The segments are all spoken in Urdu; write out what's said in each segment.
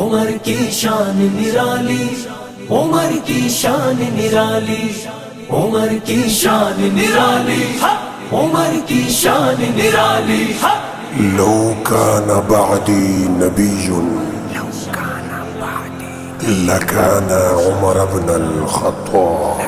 عمر کی شان نرالی، عمر کی شان نرالی، عمر کی شان نرالی، عمر کی شان نرالی۔ لو كان بعدي نبي لكان عمر بن الخطاب۔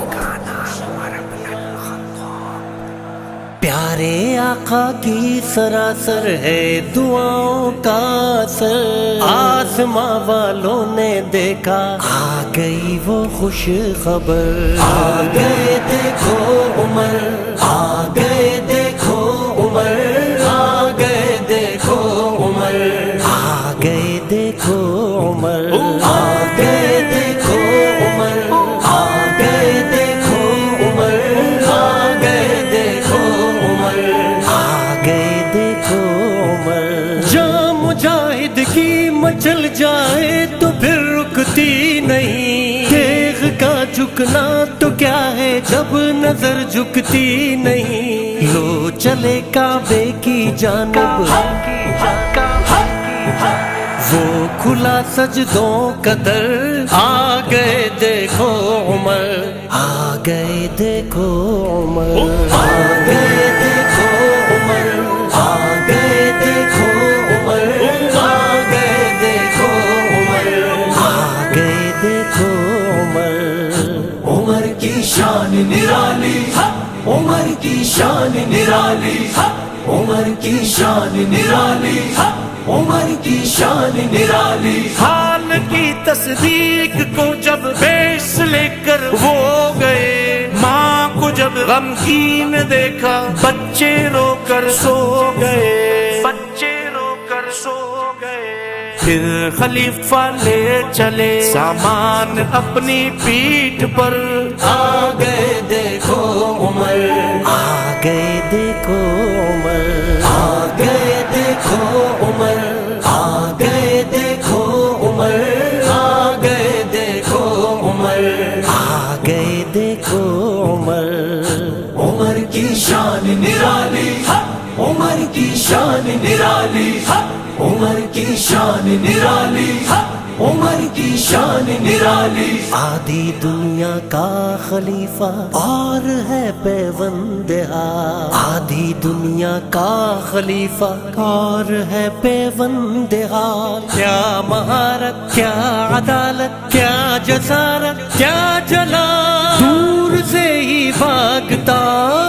پیارے آقا کی سراسر ہے دعاؤں کا اثر، آسماں والوں نے دیکھا آ گئی وہ خوش خبر، آ گئے دیکھو عمر، آ گئے دیکھو عمر، آ گئے دیکھو عمر، آ گئے دیکھو عمر، آ گئے دیکھو عمر، آ گئے دیکھو عمر، آ گئے دیکھو عمر، آ گئے دیکھو عمر۔ جاں مجاہد کی مچل جائے تو پھر رکتی نہیں، دیکھ کا جھکنا تو کیا ہے جب نظر جھکتی نہیں، لو چلے کعبے کی جانب وہ کھلا سجدوں کا در، آ گئے دیکھو عمر، آ گئے دیکھو عمر، آ گئے دیکھو عمر، آ گئے دیکھو عمر، آ گئے دیکھو عمر، آ گئے دیکھو عمر۔ عمر کی شان نرالی، عمر کی شان نرالی، عمر کی شان نرالی، عمر کی شان نرالی۔ حال کی تصدیق کو جب پیش لے کر وہ گئے، ماں کو جب غمگین دیکھا بچے رو کر سو گئے، بچے رو کر سو گئے۔ پھر خلیفہ لے چلے سامان اپنی پیٹھ پر، آ گئے دیکھو عمر، آ گئے دیکھو عمر، آ گئے دیکھو عمر، آ گئے دیکھو عمر، آ گئے دیکھو عمر، آ گئے دیکھو عمر۔ عمر کی شان نرالی، عمر کی شان نرالی، عمر کی شان نرالی، عمر کی شان نرالی۔ آدھی دنیا کا خلیفہ اور ہے پیوند حال، آدھی دنیا کا خلیفہ اور ہے پیوند حال، کیا مہارت کیا عدالت کیا جسارت کیا جلال، دور سے ہی بھاگتا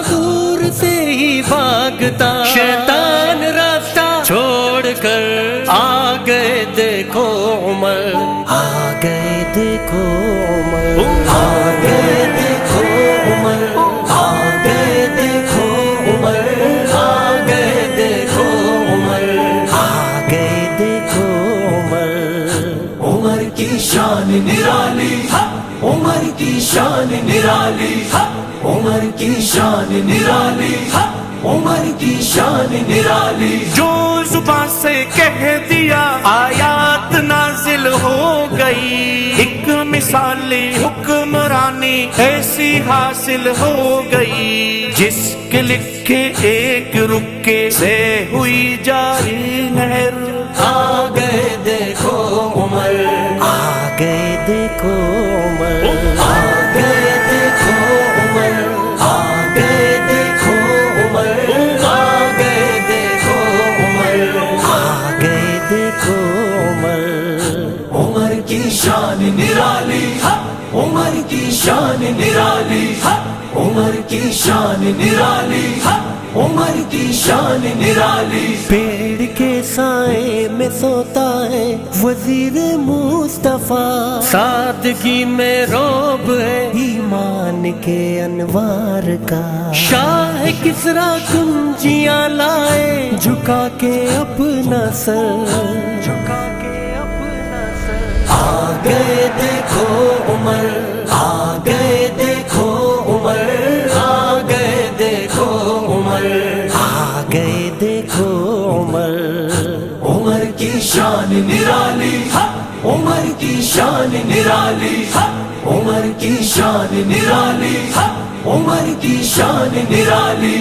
دور سے ہی بھاگتا شیطان راستہ چھوڑ کر، آ گئے دیکھو عمر، آ گئے دیکھو عمر، آ گئے دیکھو عمر، آ گئے دیکھو عمر، آ گئے دیکھو عمر، آ گئے دیکھو عمر۔ عمر کی شان نرالی، عمر کی شان نرالی، عمر کی شان نرالی، عمر کی شان نرالی۔ جو زبان سے کہہ دیا آیات نازل ہو گئی، ایک مثالی حکمرانی ایسی حاصل ہو گئی، جس کے لکھے ایک رکے سے ہوئی جاری نہر، آ گئے دیکھو عمر، آ گئے دیکھو عمر، آ گئے دیکھو عمر، آ گئے دیکھو عمر، آ گئے دیکھو عمر، آ گئے دیکھو عمر۔ عمر کی شان نرالی، عمر کی شان نرالی، عمر کی شان نرالی، عمر کی شان نرالی۔ پیڑ کے سائے میں سوتا ہے وزیر مصطفیٰ، سادگی میں روب ہے ایمان کے انوار کا، شاہ کسریٰ کنجیاں لائے جھکا کے اپنا سر، جھکا کے اپنا سر، آ گئے دیکھو عمر، آ گئے دیکھو عمر، آ گئے دیکھو عمر، آ گئے دیکھو عمر۔ عمر کی شان نرالی، عمر کی شان نرالی، عمر کی شان نرالی، عمر کی شان نرالی۔